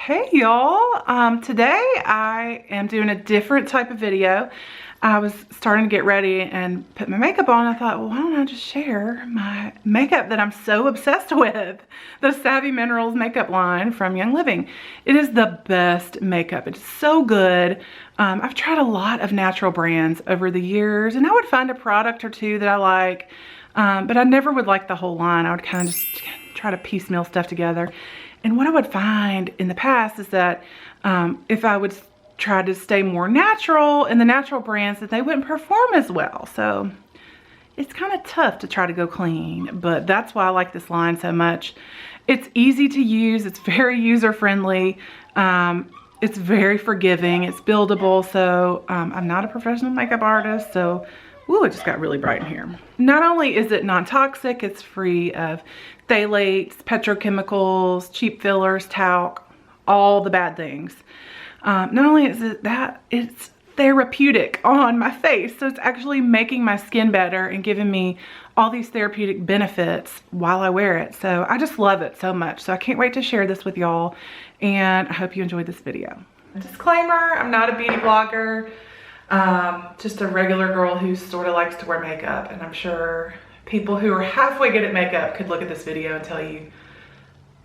Hey y'all, today I am doing a different type of video. I was starting to get ready and put my makeup on. I thought, well, why don't I just share my makeup that I'm so obsessed with, the Savvy Minerals makeup line from Young Living. It is the best makeup. It's so good. I've tried a lot of natural brands over the years, and I would find a product or two that I like, but I never would like the whole line. I would kind of just try to piecemeal stuff together. And what I would find in the past is that if I would try to stay more natural in the natural brands, that they wouldn't perform as well. So it's kind of tough to try to go clean, but that's why I like this line so much. It's easy to use. It's very user-friendly. It's very forgiving. It's buildable. So I'm not a professional makeup artist, so ooh, it just got really bright in here. Not only is it non-toxic, it's free of phthalates, petrochemicals, cheap fillers, talc, all the bad things. Not only is it that, it's therapeutic on my face. So it's actually making my skin better and giving me all these therapeutic benefits while I wear it. So I just love it so much. So I can't wait to share this with y'all, and I hope you enjoyed this video. Disclaimer, I'm not a beauty blogger. Just a regular girl who sort of likes to wear makeup, and I'm sure people who are halfway good at makeup could look at this video and tell you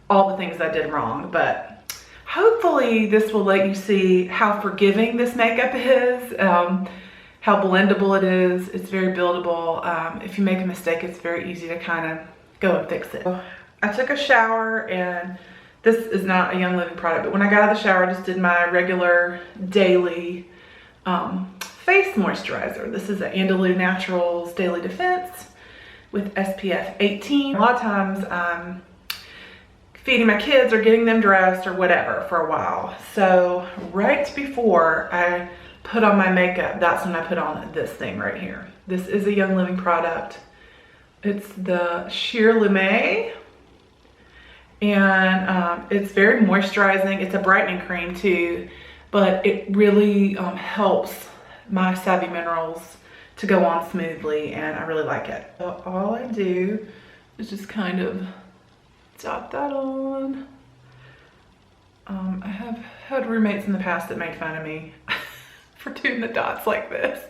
all the things I did wrong, but hopefully this will let you see how forgiving this makeup is, how blendable it is. It's very buildable. If you make a mistake, it's very easy to kind of go and fix it. I took a shower, and this is not a Young Living product, but when I got out of the shower, I just did my regular daily face moisturizer. This is an Andalou Naturals Daily Defense with SPF 18. A lot of times I'm feeding my kids or getting them dressed or whatever for a while. So right before I put on my makeup, that's when I put on this thing right here. This is a Young Living product. It's the Sheer Lumet, and it's very moisturizing. It's a brightening cream too, but it really helps my Savvy Minerals to go on smoothly, and I really like it. So all I do is just kind of dot that on. I have had roommates in the past that made fun of me for doing the dots like this,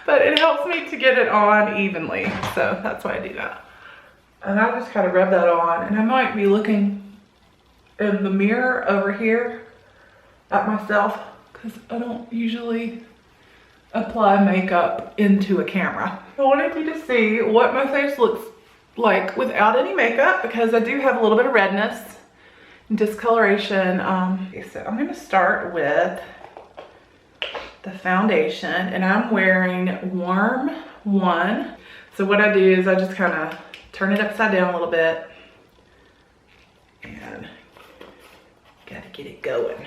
but it helps me to get it on evenly, so that's why I do that. And I just kind of rub that on, and I might be looking in the mirror over here at myself, because I don't usually apply makeup into a camera. I wanted you to see what my face looks like without any makeup, because I do have a little bit of redness and discoloration. Okay, so I'm going to start with the foundation, and I'm wearing Warm 1. So what I do is I just kind of turn it upside down a little bit and gotta get it going.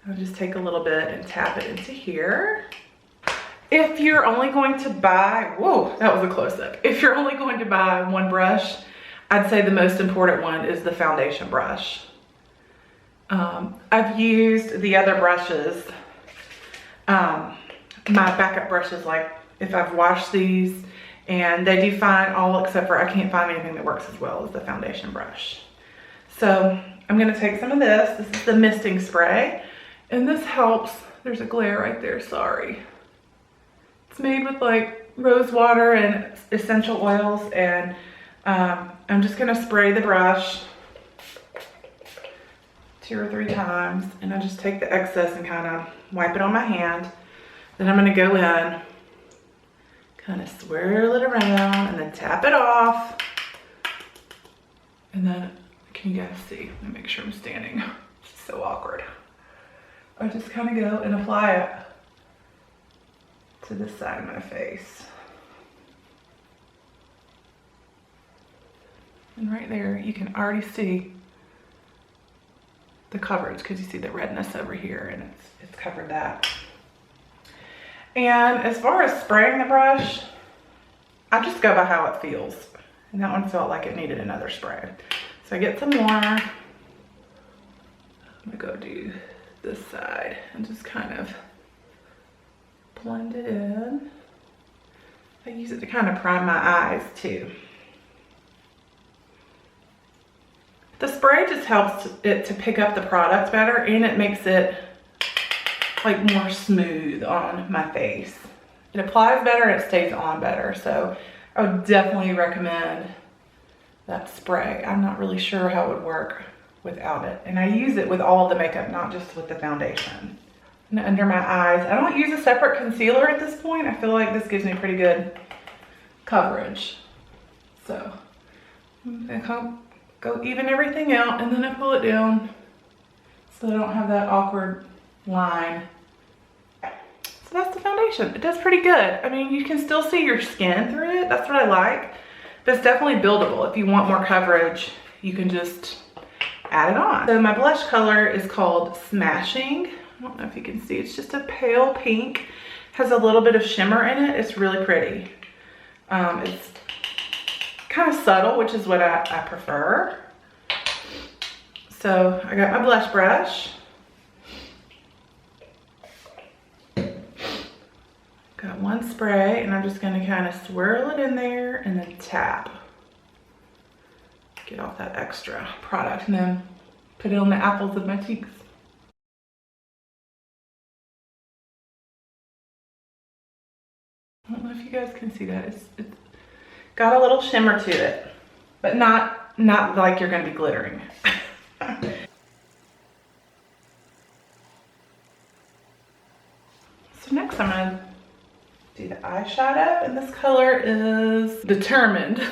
I'll just take a little bit and tap it into here. If you're only going to buy, whoa, that was a close-up. If you're only going to buy one brush, I'd say the most important one is the foundation brush. I've used the other brushes, my backup brushes, like if I've washed these, and they do fine, all except for I can't find anything that works as well as the foundation brush. So I'm gonna take some of this. This is the misting spray. And this helps. There's a glare right there, sorry. It's made with like rose water and essential oils, and I'm just gonna spray the brush 2 or 3 times, and I just take the excess and kind of wipe it on my hand. Then I'm gonna go in, kind of swirl it around, and then tap it off. And then, can you guys see? Let me make sure I'm standing. It's so awkward. I just kind of go and apply it to this side of my face. And right there, you can already see the coverage, because you see the redness over here, and it's covered that. And as far as spraying the brush, I just go by how it feels. And that one felt like it needed another spray. So I get some more. I'm gonna go do this side and just kind of blend it in. I use it to kind of prime my eyes too. The spray just helps it to pick up the product better, and it makes it like more smooth on my face. It applies better and it stays on better. So I would definitely recommend that spray. I'm not really sure how it would work without it. And I use it with all of the makeup, not just with the foundation. And under my eyes, I don't use a separate concealer at this point. I feel like this gives me pretty good coverage. So I'm gonna go even everything out, and then I pull it down so I don't have that awkward line. So that's the foundation. It does pretty good. I mean, you can still see your skin through it. That's what I like. But it's definitely buildable. If you want more coverage, you can just add it on. So my blush color is called Smashing. I don't know if you can see. It's just a pale pink. Has a little bit of shimmer in it. It's really pretty. It's kind of subtle, which is what I prefer. So I got my blush brush. Got one spray, and I'm just going to kind of swirl it in there and then tap. Get off that extra product, and then put it on the apples of my cheeks. I don't know if you guys can see that. It's got a little shimmer to it, but not like you're going to be glittering. So next I'm going to do the eyeshadow, and this color is Determined.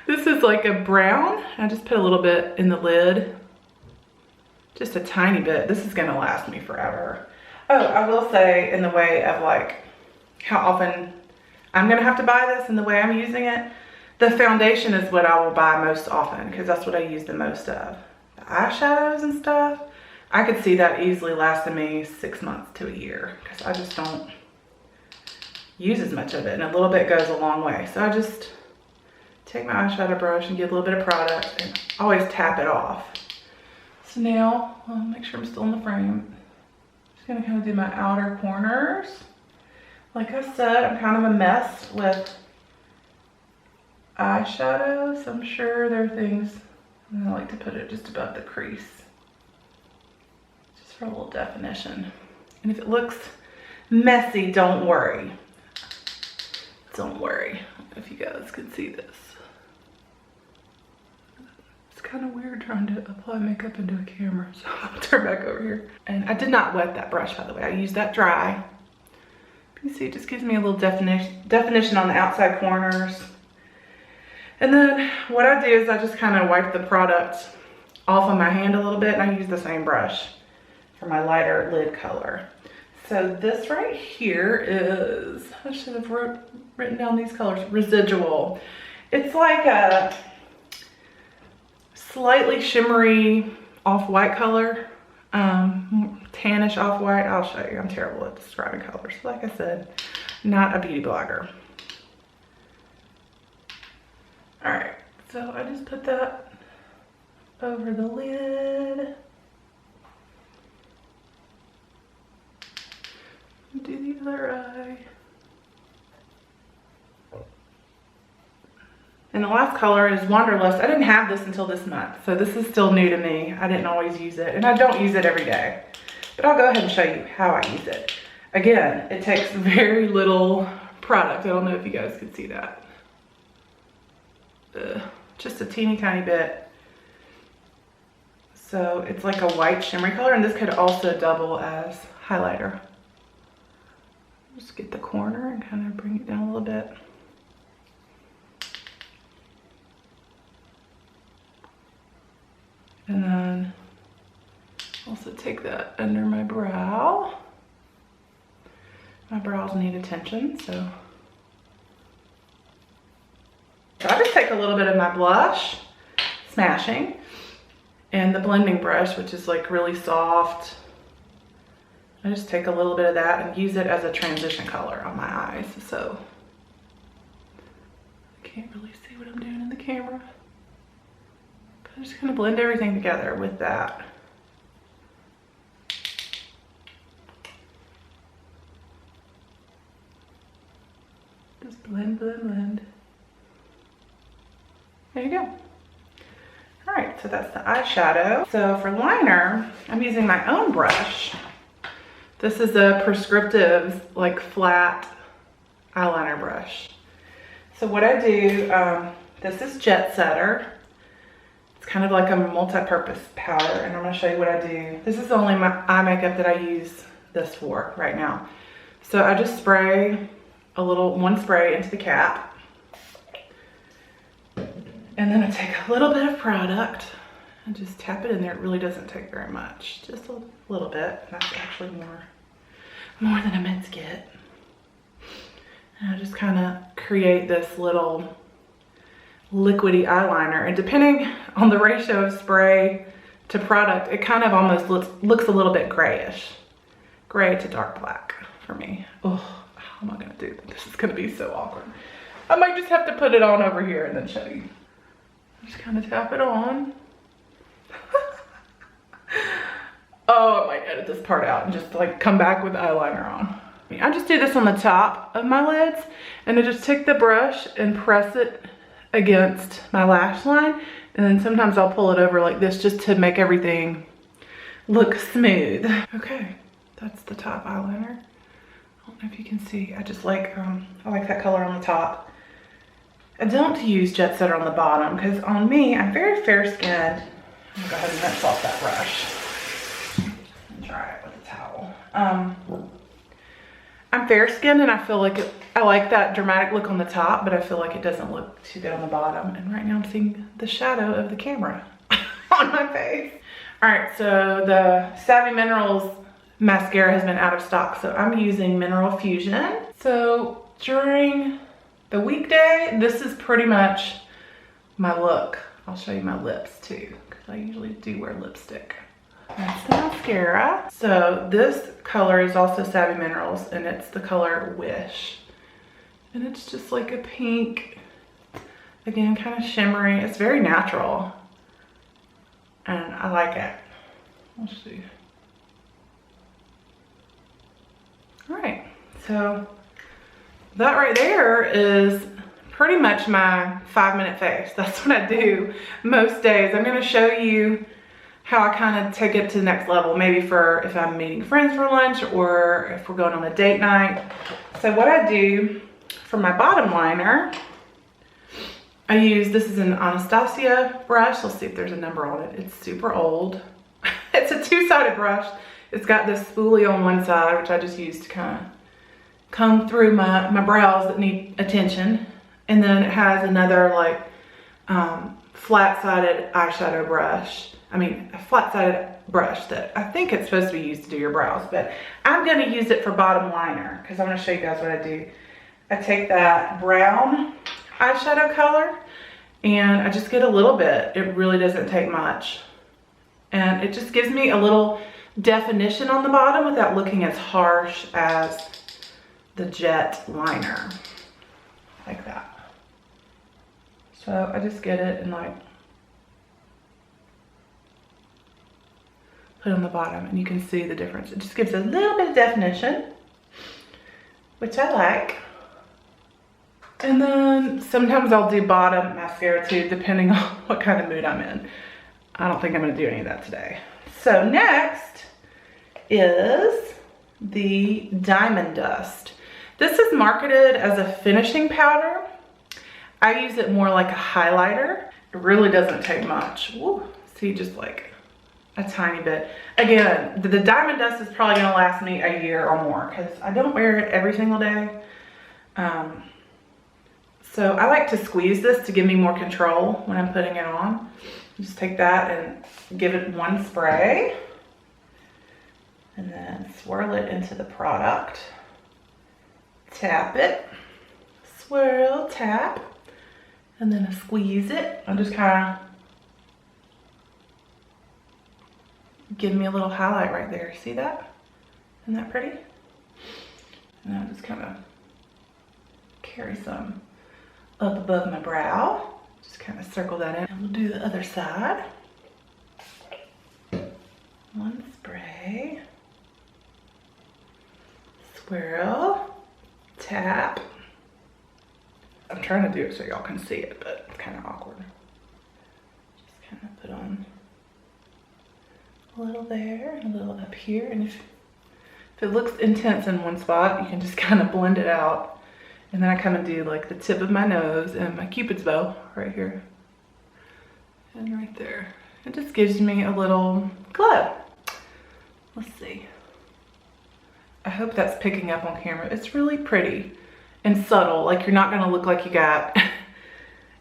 This is like a brown. I just put a little bit in the lid, just a tiny bit. This is gonna last me forever. Oh, I will say, in the way of like how often I'm gonna have to buy this and the way I'm using it, the foundation is what I will buy most often because that's what I use the most of. The eyeshadows and stuff, I could see that easily lasting me 6 months to a year because I just don't use as much of it, and a little bit goes a long way. So I just take my eyeshadow brush and get a little bit of product and always tap it off. So now, I'll make sure I'm still in the frame. Just gonna kind of do my outer corners. Like I said, I'm kind of a mess with eyeshadow, so I'm sure there are things, and I like to put it just above the crease, just for a little definition. And if it looks messy, don't worry. Don't worry. I don't know if you guys can see this. It's kind of weird trying to apply makeup into a camera, so I'll turn back over here. And I did not wet that brush, by the way. I used that dry. You see, it just gives me a little definition on the outside corners. And then what I do is I just kind of wipe the product off of my hand a little bit, and I use the same brush for my lighter lid color. So this right here is, I should have written down these colors, Residual. It's like a slightly shimmery off-white color, tannish off-white. I'll show you, I'm terrible at describing colors. Like I said, not a beauty blogger. All right, so I just put that over the lid. Do the other eye. And the last color is Wanderlust. I didn't have this until this month, so this is still new to me. I didn't always use it, and I don't use it every day. But I'll go ahead and show you how I use it. Again, it takes very little product. I don't know if you guys can see that. Just a teeny tiny bit. So it's like a white shimmery color, and this could also double as highlighter. Just get the corner and kind of bring it down a little bit. And then also take that under my brow. My brows need attention, so I just take a little bit of my blush, Smashing, and the blending brush, which is like really soft. I just take a little bit of that and use it as a transition color on my eyes. So I can't really see what I'm doing in the camera. But I'm just gonna blend everything together with that. Just blend, blend, blend. There you go. All right, so that's the eyeshadow. So for liner, I'm using my own brush. This is a prescriptive, like flat eyeliner brush. So what I do, this is Jet Setter. It's kind of like a multi-purpose powder, and I'm gonna show you what I do. This is only my eye makeup that I use this for right now. So I just spray one spray into the cap. And then I take a little bit of product and just tap it in there. It really doesn't take very much, just a little bit. That's actually more than I'm meant to get. And I just kind of create this little liquidy eyeliner, and depending on the ratio of spray to product, it kind of almost looks a little bit grayish. Gray to dark black for me. Oh, how am I gonna do this? This is gonna be so awkward. I might just have to put it on over here and then show you. Just kind of tap it on. Oh, I might edit this part out and just like come back with eyeliner on. I just do this on the top of my lids, and I just take the brush and press it against my lash line, and then sometimes I'll pull it over like this just to make everything look smooth. Okay, that's the top eyeliner. I don't know if you can see. I just like, I like that color on the top. I don't use Jet Setter on the bottom because on me, I'm very fair skinned. I'm gonna go ahead and rinse off that brush and dry it with a towel. I'm fair skinned, and I feel like I like that dramatic look on the top, but I feel like it doesn't look too good on the bottom. And right now I'm seeing the shadow of the camera on my face. All right, so the Savvy Minerals mascara has been out of stock, so I'm using Mineral Fusion. So during the weekday, this is pretty much my look. I'll show you my lips too, because I usually do wear lipstick. That's the mascara. So this color is also Savvy Minerals, and it's the color Wish. And it's just like a pink, again, kind of shimmery. It's very natural, and I like it. Let's see. All right, so that right there is pretty much my 5-minute face. That's what I do most days. I'm gonna show you how I kind of take it to the next level, maybe for if I'm meeting friends for lunch or if we're going on a date night. So what I do for my bottom liner, I use, this is an Anastasia brush. Let's see if there's a number on it. It's super old. It's a 2-sided brush. It's got this spoolie on one side, which I just use to kind of comb through my brows that need attention. And then it has another like flat-sided eyeshadow brush. I mean, a flat-sided brush that I think it's supposed to be used to do your brows, but I'm gonna use it for bottom liner because I'm gonna show you guys what I do. I take that brown eyeshadow color and I just get a little bit. It really doesn't take much. And it just gives me a little definition on the bottom without looking as harsh as the jet liner, like that. So I just get it and like put it on the bottom, and you can see the difference. It just gives a little bit of definition, which I like. And then sometimes I'll do bottom mascara too, depending on what kind of mood I'm in. I don't think I'm gonna do any of that today. So next is the Diamond Dust. This is marketed as a finishing powder. I use it more like a highlighter. It really doesn't take much. Woo. See, just like a tiny bit. Again, the Diamond Dust is probably gonna last me a year or more because I don't wear it every single day. So I like to squeeze this to give me more control when I'm putting it on. Just take that and give it one spray and then swirl it into the product. Tap it, swirl, tap, and then I squeeze it. I'm just kind of give me a little highlight right there. See that? Isn't that pretty? And I'll just kind of carry some up above my brow. Just kind of circle that in. And we'll do the other side. One spray. Swirl. Tap. I'm trying to do it so y'all can see it, but it's kind of awkward. Just kind of put A little there, and a little up here. And if it looks intense in one spot, you can just kind of blend it out. And then I come and do like the tip of my nose and my Cupid's bow right here. And right there. It just gives me a little glow. Let's see. I hope that's picking up on camera. It's really pretty and subtle. Like, you're not gonna look like you got,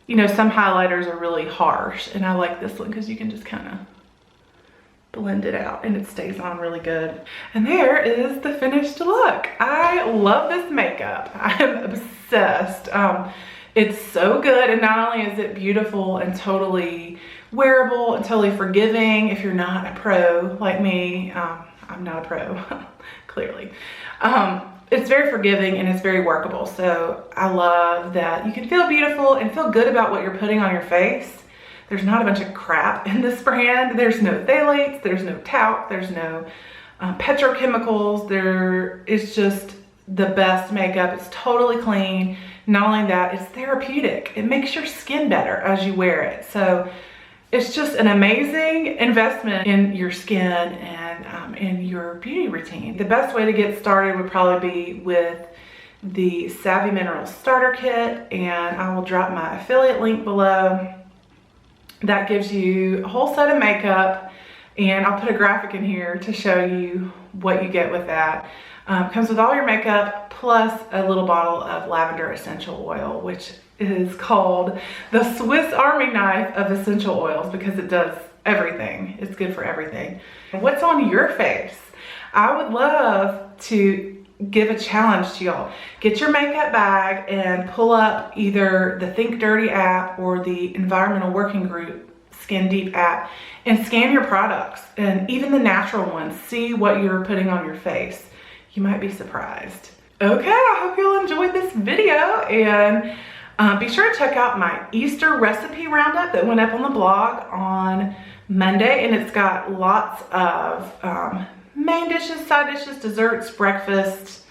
you know, some highlighters are really harsh. And I like this one because you can just kind of blend it out and it stays on really good. And there is the finished look. I love this makeup. I'm obsessed. It's so good, and not only is it beautiful and totally wearable and totally forgiving if you're not a pro like me. I'm not a pro, clearly. It's very forgiving and it's very workable. So I love that you can feel beautiful and feel good about what you're putting on your face. There's not a bunch of crap in this brand. There's no phthalates, there's no talc, there's no petrochemicals. There is just the best makeup. It's totally clean. Not only that, it's therapeutic. It makes your skin better as you wear it. So it's just an amazing investment in your skin and in your beauty routine. The best way to get started would probably be with the Savvy Minerals Starter Kit, and I will drop my affiliate link below. That gives you a whole set of makeup, and I'll put a graphic in here to show you what you get with that. Comes with all your makeup plus a little bottle of lavender essential oil, which is called the Swiss Army knife of essential oils because it does everything. It's good for everything. What's on your face? I would love to give a challenge to y'all. Get your makeup bag and pull up either the Think Dirty app or the Environmental Working Group Skin Deep app and scan your products, and even the natural ones. See what you're putting on your face. You might be surprised. Okay, I hope y'all enjoyed this video, and be sure to check out my Easter recipe roundup that went up on the blog on Monday, and it's got lots of main dishes, side dishes, desserts, breakfast,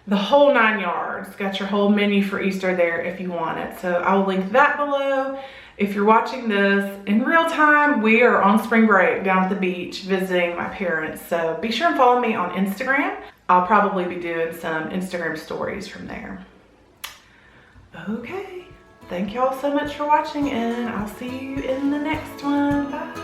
the whole 9 yards. Got your whole menu for Easter there if you want it. So I will link that below. If you're watching this in real time, we are on spring break down at the beach visiting my parents. So be sure and follow me on Instagram. I'll probably be doing some Instagram stories from there. Okay, thank y'all so much for watching, and I'll see you in the next one. Bye.